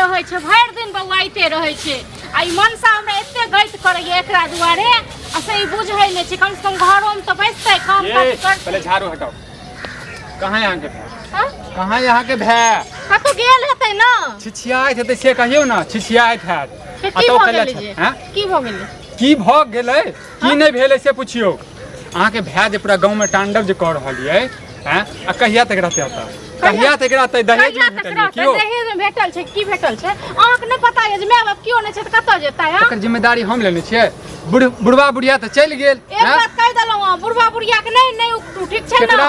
रहै छै भरि दिन बौआइते रहै छै आ ई मनसा हमरा एते गैत करैया एकरा दुआरे आ से ई बुझै नै छै कम से कम घरो में तो बैठतै काम कर पहले झाड़ू हटाओ कहां यहां के भै कहां यहां के भै कतो गेल हेतै न छिछियाइत हेतै से कहियो न छिछियाइत हैत की भ गेलै हैं की भ गेलै की भ गेलै की नै भेलै से पुछियो अहाँ के भै जे पूरा गांव में तांडव जे कर रहलियै हैं आ कहिया तक रहते आता कहिया तक रहते दहेज में भेटल कियो दहेज में भेटल छै की भेटल छै अहाँ के नै पता है जे माय बाप कियो नै छै त कतौ जेतै हैं एकर जिम्मेदारी हम लेने छियै बुढ़वा बुढ़िया त चल गेल एक बात कह देलौ बुढ़वा बुढ़िया के नै उठू ठीक छै ना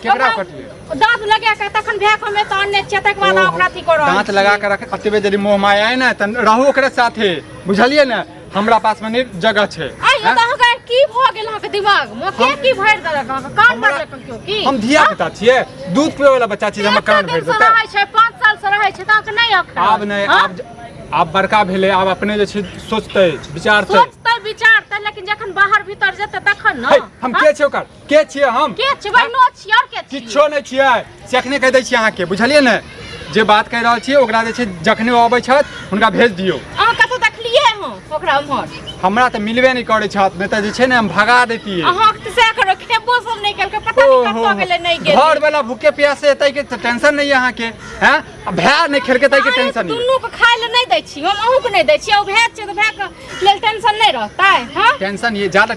केकरा कटियै दांत लगा के तखन भैक में त अन्य चेतक वाला ओकरा थी कर दांत लगा के रख अतबे जदी मोह माया है ना त रहू ओकरे साथे बुझलियै ना हमरा पास में जगह छै आई त अहाँ की भ गेल अहाँ के दिमाग में की भर देलक अहाँ कान भर लेक क्यों की हम धिया पुता छियै दूध पिए वाला बच्चा छियै हम कान भर देतै रहै छै 5 साल से रहै छै त अहाँ के नै अखरा आब नै आब बड़का भेले आब अपने जे छै सोचतै विचारतै लेकिन जखन बाहर भीतर जेतै तखन न हम के छै ओकर के छियै हम के छै बहनो छियै और के छियै किछो नै छियै से अखने कह दै छी अहाँ के बुझलियै ने जे बात कह रहल छियै ओकरा जे छै जखने आबै छथि हुनका भेज दियौ अहाँ कतौ देखलियै हम ओकरा उम्हर हमरा त मिलबे नै करै छथि नै त जे छै ने हम भगा दैतियै अहाँ त से करो खेबो सब नै केलकै पता नै कतौ गेलै नै गेलै घर वाला भूखे प्यासे एतै के टेंशन नै है अहाँ के हैं भै नै खेलके तै के टेंशन नै दुन्नू के खाय ले नै दै छी हम अहू के नै दै छी ओ भै छै त भै के लेल टेंशन नै रहतै हैं टेंशन ये ज्यादा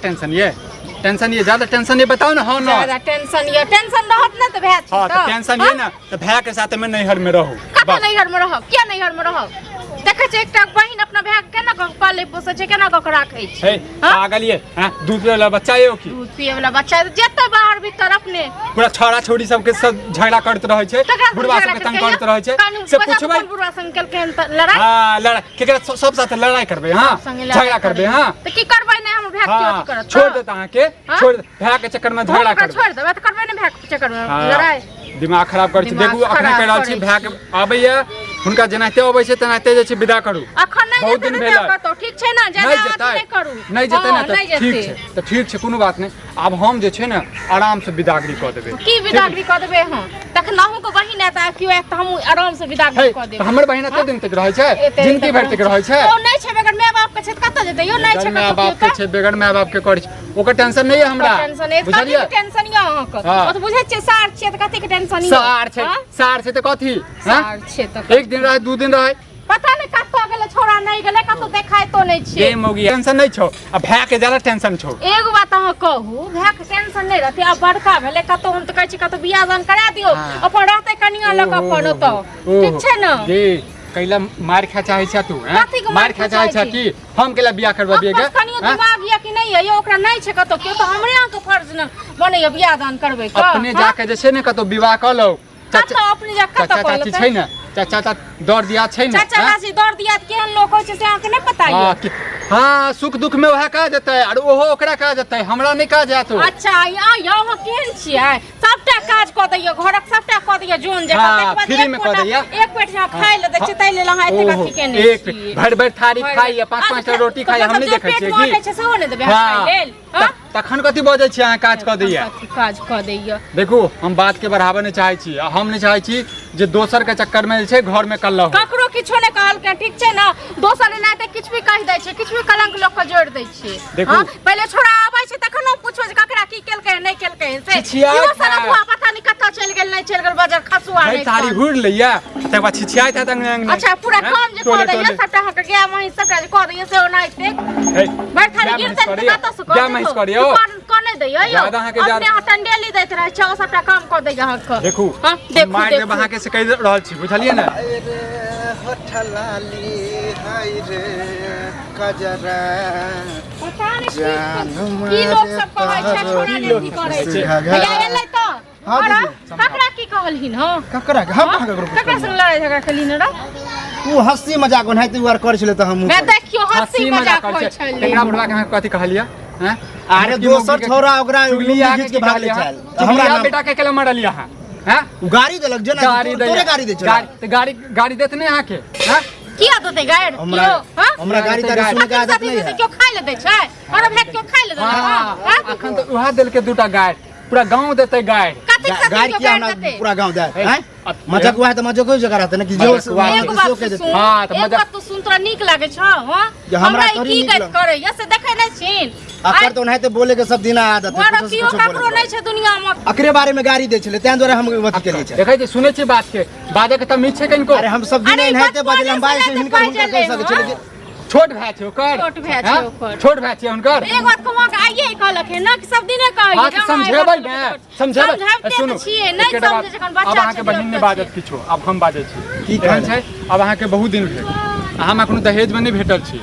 टेंशन ये बताओ ना हां ना ज्यादा टेंशन रहत ना त भै छै हां त टेंशन ये ना त भै के साथ में नैहर में रहू कतौ नैहर में रहब के नैहर में रहब देखै छै एकटा बहिन अपना भै के केना क पाले पोसै छै केना क राखै छै पागल ये हैं दूध पिए वाला बच्चा ये की दूध पिए वाला बच्चा जेतै बाहर भीतर अपने पूरा छोरा छोरी सब के सब झगड़ा करत रहै छै बुढ़वा सब के तंग करत रहै छै से पूछबै बुढ़वा संग केलकै लड़ाई हां लड़ाई केकरा सब साथ लड़ाई करबै हां झगड़ा करबै हां त की करबै नै हम भै के करत छोड़ देता अहाँ के छोड़ भै के चक्कर में झगड़ा करबै छोड़ देबै त करबै नै भै के चक्कर में लड़ाई दिमाग खराब कर छी देखू अखने कह रहल छी भै के आबैया हुनका जेनाते अबै छै तेनाते जे छै विदा करू अखन नै बहुत दिन भेला कतो ठीक छै ना ज्यादा नै करू नै जेतै ना त ठीक छै कोनो बात नै आब हम जे छै ना आराम से विदागरी क देबै की विदागरी क देबै हम तखन अहू को बहिन एता कियो एक त हम आराम से विदागरी क देबै हमर बहिन एते दिन तक रहै छै जिंदगी भर तक रहै छै ओ नै छै बेगर माय बाप के छै कत जेतै यो नै छै माय बाप के छै बेगर माय बाप के करै छै ओकर टेंशन नै है हमरा बुझलियै टेंशन या अहाँ के ओ त बुझै छियै सार छियै त कथि के टेंशन या सार छै त कथि सार छै त एक दिन रहे दू दिन रहे पता नै कतो गेलै छोरा नै गेलै कतो देखाय तो नै छै ए मौगी टेंशन नै छौ आ भै के ज्यादा टेंशन छौ एगो बात अहाँ कहू भै के टेंशन नै रहतै आ बड़का भेलै कतो हम त कहै छी कतो बियाह दान करा दियौ अपन रहतै कनिया लग अपन ओतो ठीक छै न जी कैला मार खा चाहे छ तू हैं मार खा चाहे छ कि हम केला बियाह करबा दिएगा कनियो दिमाग या कि नै है यो ओकरा नै छै कतो के त हमरे अहाँ के फर्ज न बनै बियाह दान करबै क अपने जाके जे छै ने कतो विवाह क लो चाचा अपने जा कतो क लो छै ना चाचा दौड़ दिया छै ना चाचा राशि दौड़ दिया केहन लोग होय छै से अहाँ के नै पता है हां सुख दुख में वह कह जेतै और ओहो ओकरा कह जेतै हमरा नै कह जात अच्छा यो हम केहन छियै सबटा काज क दैयो घरक सबटा क दैयो जोन जका तक बाद फ्री में क दैया एक पेट जा खाइ ले दै छै तै लेल अहाँ एते कथि केने एक भर भर थारी खाइए 5-5 टा रोटी खाइए हम नै देखै छियै कि छै सेहो नै देबै खाइ लेल तखन कथि बजै छी अहाँ काज क दैया काज क दैया देखू हम बात के बढ़ावा नै चाहै छी हम नै चाहै छी जे दोसर के चक्कर में जे छै घर में कल्ला ककरो किछो नै कहल के ठीक छै ना दोसर ने त किछ भी कह दै छै किछ भी कलंक लोग के जोड़ दै छै हां पहले छोरा आबै छै तखन हम पूछबै जे ककरा की केलकै नै केलकै से यो सारा बुआ पता नै कत चल गेल नै चल गेल बाजार खसुआ नै तारी हुड़ लैया तक बाद छिछियाइत त अच्छा पूरा काम जे क दैया सबटा हक गया मही सबटा जे क दैया से ओनाइ ते बैठ थारी गिरते त कत से क क्या महीस करियो कोने दैया यो अपने हटंडेली दैत रहै छै सबटा काम क दैया हक देखू मार देब अहाँ के से कहि रहल छी बुझलियै ना हठलाली हाय रे कजरा जान की लोग सब कहै छै छोरा नहीं करै छै भैया एलै त अरे ककरा की कहलहिन हो ककरा हम ककरा संग लड़ाई झगड़ा कलिन रे तू हंसी मजाक ओनाहिते वार करै छले त हम मैं देखियो हंसी मजाक होय छै एकरा बुढ़वा के कथि कहलिया हैं अरे दोसर छोरा ओकरा चुगलिया के भाग ले चल हमरा बेटा के केला मारलिया हैं गाड़ी देलक जना तोरे गाड़ी दे चल त गाड़ी देत नै अहाँ के हैं की आदत है गाड़ी हमरा गाड़ी तारे सुने के आदत नै है क्यों खाइ ले दै छै और भेट क्यों खाइ ले दै हां अखन त उहा देल के दूटा गाड़ी पूरा गांव देतै गाड़ी दिक्कत गाड़ी है किया हमरा पूरा गांव दे हैं मजाक हुआ है तो मजाक कोई जगह रहते ना कि जो एक बात तो सुन हाँ, तो एक मजाक- बात तो सुन तोरा नीक लागे छ हां जे हमरा हमरा थोड़ी की नीक गत लागे। करे या से देखे नै छिन अकर तो नहीं तो बोले के सब दिन आदत है बड़ा कुछ कियो कुछ ककरो नै छै दुनिया में अकरे बारे में गाड़ी दे छले तें द्वारा हम अथी के लिए छै देखै छी सुनै छी बात के बाजे के त मीठ छै कनिको अरे हम सब दिन अरे नहीं थे बचपने बदल हम बाई से से हिनकर लेके हुनकर कह सके छले छोट भाई छै ओकर छोट भाई छै हाँ? ओकर। छोट भाई छै हुनकर एक बात कहवा के आइए कहलक है ना कि सब दिने कहै हाँ तो समझेबै ने समझेबै समझाबते सुनू तऽ छियै नै एकेटा समझे जखन बात- बच्चा अब अहाँके बहिन ने बाजत किछो अब हम बाजै छी की एहन कहै छै अब अहाँके बहुत दिन भेल अहाँ हमरा कोनो दहेज में नहीं भेटल छी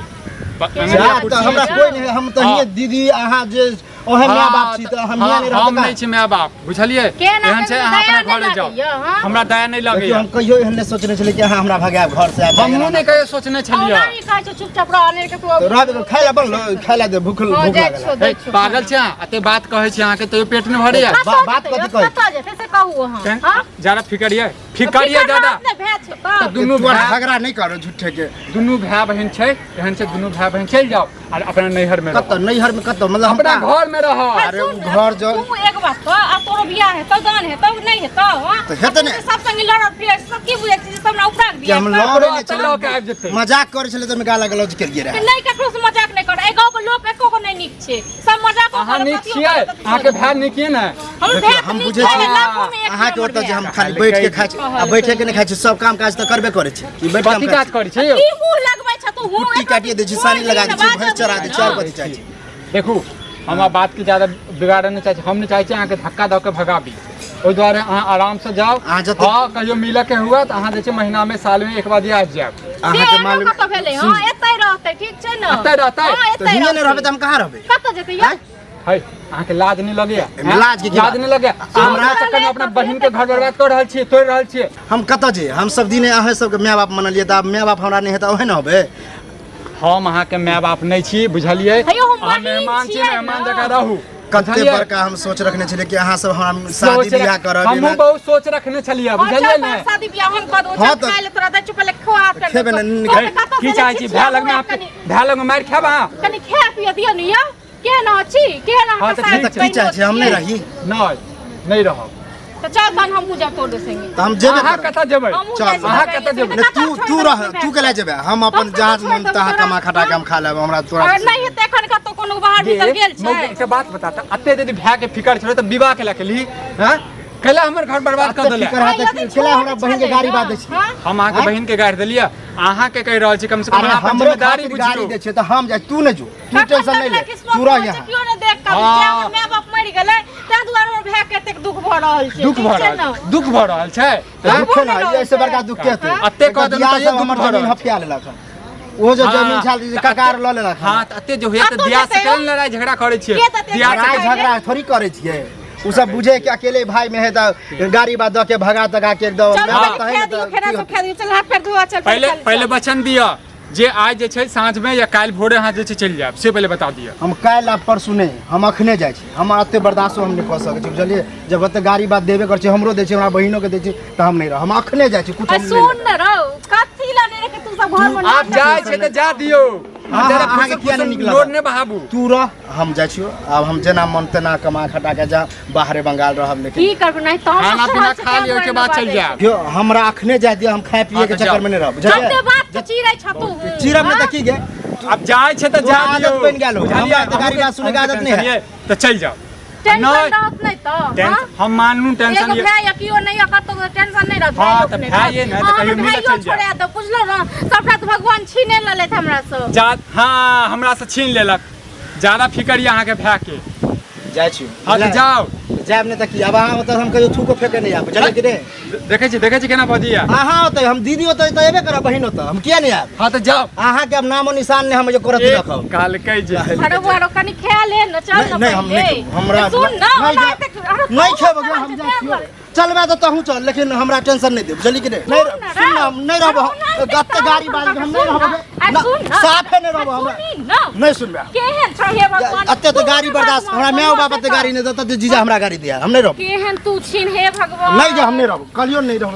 जा तो हमरा कोई नहीं हम तो हिये दीदी अहाँ जे ओहे माय बाप छी तो हम हिये नहीं हम रहते नहीं छी माय बाप बुझलिए केना एहन छै केना अहाँ दया अपना नहि घरे जाओ लागैया, हाँ? हमरा दया नहीं क्योंकि लगैया हम कहियो एहन नहीं सोचने छले कि अहाँ हमरा भगायब घर से आब हमहूँ नहीं कहियो सोचने छलियै हमरा ई कहै छै चुपचाप रह ने के तो रात में खाइला बनलो खाइला दे भूख हां भूख जाइ लागल छो हे, पागल छै अहाँ? एते बात कहै छी अहाँके तो पेट में भरैया बात कथी कहै? कतऽ जेतै से कहू अहाँ हां ज्यादा फिकरिया फिकरिया ज्यादा भए छै तो तऽ दुनू तू भाई झगड़ा नहीं करो झूठे के दुनू भाई बहन छै एहन छै दुनू भाई बहन चल जाओ और अपना नैहर में रहो कत नैहर में कत मतलब अपना हमरा घर में रहो अरे उ घर जो तू एक बात कह आ तोरो बियाह है तो दान है तो नहीं है तो हां तो हेतै ने। सब संग लड़त फिर सब की बुझै छै सब ना उपराग कि बियाह हम कर। लड़े नहीं चलो के आबि जेतै मजाक करे छले तो मैं गाला गलौज कर गिरा कि नहीं ककरो से मजाक नहीं कर ए गांव के लोग एको को नहीं नीक छै सब मजाक अहाँ नीक छियै अहाँके भाई नीक यऽ ने हम देखियो, भेद हम नीक बुझे छै, छी लाखों में एक अहाँ के नंबर ओतऽ जे हम भेद। खाली बैठ के खाइ छी आ बैठे के नहीं खाइ छी सब काम काज तो करबे करे छी कि बैठ कथी काज करै छै की मुंह लगबै छ तू कुट्टी काटिए दै छी सानी लगा दै छी भैंस चरा दै छी और कथी चाही देखू हमरा बात के ज्यादा बिगाड़ऽ नहीं चाहै छी हम नहीं चाहै छी अहाँके धक्का दऽ के भगाबी ओहि दुआरे अहाँ आराम से जाओ अहाँ जते- हाँ कहियो मिलऽ के हुआ तऽ अहाँ जे छै महीना में साल में एक बार आबि जायब अहाँ के मालूम कत भेलै हां एतै रहतै ठीक छै ने एतै रहतै? हां तो हिये नहीं रहबे तो हम कहाँ रहबे कत जेतै यार है अहाँके लाज नहीं लगैया एहिमे लाज के की लाज बात? नहीं लगैया हमरा चक्कर में अपना बहिन के घर बर्बाद कर रहल छियै तोड़ रहल छियै हम कत जे हम सब दिने अहाँ सबके माय बाप मनलिए तऽ आब माय बाप हमरा नहीं है तो ओहे न होबे हम अहाँके माय बाप नहीं छी बुझलिए हेयौ, हम अहाँ बहिन मेहमान छी छियै मेहमान ने। जकाँ रहू कते बुझलियै? बड़का हम सोच रखने छले कि अहाँ सब हम शादी बियाह करब हमहूँ एना- बहुत सोच रखने छलियै बुझलियै ने शादी बियाह हम कर दो हाँ, तो- खाइ ले तोरा दै चुप ले खवा कर खेबे ने, की चाहै छी भाय लग में भाय लग में मारि खायब अहाँ कनी खा पिय दियो न या के न छी के न हाँ, तो हम ठीक तऽ की चाहै छी हम नहीं रही नहीं रहब तो चल तन हम पूजा तोड़ संगे तो हम जेबे अहाँ करब। कतऽ जेबै चल, अहाँ कतऽ जेबै नहीं, तू रह तू केला जेबे हम अपन जहाज मन तहाँ कमा खटा के हम खा लेब हमरा तोरा और नहीं हेतै एखन कतौ कोनो बाहर भीतर गेल छै एकटा बात बता तऽ अते यदि भाय के फिकर छलै तऽ विवाह केला केली हैं कैला हमर घर बर्बाद कर देले फिकर हाथ केला हमरा बहिन के गाड़ी बात दै छी हम अहाँके बहिन के गाड़ी देलियै अहाँ के कहि रहल छी कम से कम अरे अहाँ अपन हमरो जिम्मेदारी खातिर गाड़ी बुझियौ दे छै तऽ हम जाय तू नहीं जो तू टेंशन नहीं ले तू रह यहाँ क्यों ने देख के हाँ। माय बाप मरि गेलै ता दुआरे हमर भाय के एतेक दुख भ रहल छै दुख ठीक भऽ छै रहल ने? दुख भऽ रहल छै हैं? दुख ना ऐसे बड़का दुख के हेतै अते कह देलहुँ तऽ ये दुख हमर भऽ जमीन रहल हफिया लेलक हन। ओ जो जमीन छाल दी ककार ल लेलक हन। हाँ तऽ अते जो होइए तऽ कतऽ दिया जेतै से यौ? लड़ाई झगड़ा करै छियै के देतै? दिया लड़ाई से झगड़ा थोड़ी करे छियै उ सब बुझे कि अकेले भाई में है तो गाड़ी बात दऽ के भगा तगा के एकदम चल मेहनत भाई, है खा ना दियो तो खेरा की सब होतै? खा दियो चल हाथ पैर धोआ चल पहले वचन दिया जे आज जे छै साँझ में या काल्हि भोरे अहाँ जे छै चलि जायब से पहले बता दिअ हम काल्हि आ परसू नहि हम अखने जाइ छी हम एते बर्दाश्तो हम नहीं कऽ सकै छी बुझलियै जब एते गाड़ी बात देबे कर छी हमरो दै छै हमरा बहिनो के दै छै तऽ हम नहीं रह हम अखने जाइ छी कुछ हम सुन नहीं न रहो कथी ला ने के तू सब घर में आप जाए छै तऽ जा दियौ हाँ, जरा अहाँके फुसक किया नहि फुसक नीक लागल? लोड नहि बहाबू तू रह हम जाइ छियो आब हम जेना मन तेना कमा खटा के जा बाहरे बंगाल रहब लेकिन की करब नहीं तो खाना पीना खा लियो के बाद चल जायब क्यों हमरा अखने जाय दियो हम खाए पिए हाँ, के तो चक्कर जाओ। में नहीं रहब जते बुझलियै बात तो चिरै छ तू चीरब में तऽ की गे अब जाए छै तऽ तोरा जा आदत दियौ बनि गेल हो। हमरा तऽ गाड़ी बात सुनै के आदत नहि है। तऽ चल जाओ टेंशन नहीं, रहत नहीं तो टेंशन हम मानू टेंशन एगो ये भाई या कियो नहीं या कतो टेंशन नहीं रहत हाँ, तो भाई ये नहीं तो कहियो मिलऽ चल जाए। छोड़े दो बुझलो ना सबटा तो भगवान छीने लेले हमरा से जा हाँ हमरा से छीन लेलक ज्यादा फिकर ये अहाँके भाय के जाइ छियो हाँ तऽ जाओ जायब नहीं तऽ की अब अहाँ ओतऽ हम कहियो थूको फेके नहीं आब बुझलियै कि नहीं देखै छी केना बदिया अहाँ ओतऽ हम दीदी ओतऽ तऽ एबे करब बहिन ओतऽ हम किया नहीं आब हाँ तऽ जाओ अहाँ के अब नामो निशान नहीं हम जे करत रखब कहलकै जे हरो बारो कनी खा ले न चल नहीं, नहीं, हम नहीं खेब। हमरा सुन ना नहीं हमरा जा- एतेक- नहीं खेब गे, हम जा छियो चलबे तऽ तहूँ चल लेकिन हमरा टेंशन नहीं दे बुझलियै कि नहीं सुन ना, हम नहीं रहब गत्ते गाड़ी बाज हम नहीं रहब सुन ना साफे नहीं रहब हमरा सुनी ना नहीं सुनबे केहन छ हे भगवान अत्ते तो गाड़ी बर्दाश्त हमरा माय बाप अत्ते गाड़ी नहीं देता तो जीजा हमरा गाड़ी दिया हम नहीं रहब केहन तू छीन हे भगवान नहीं जा हम नहीं रहब कलियो नहीं रहब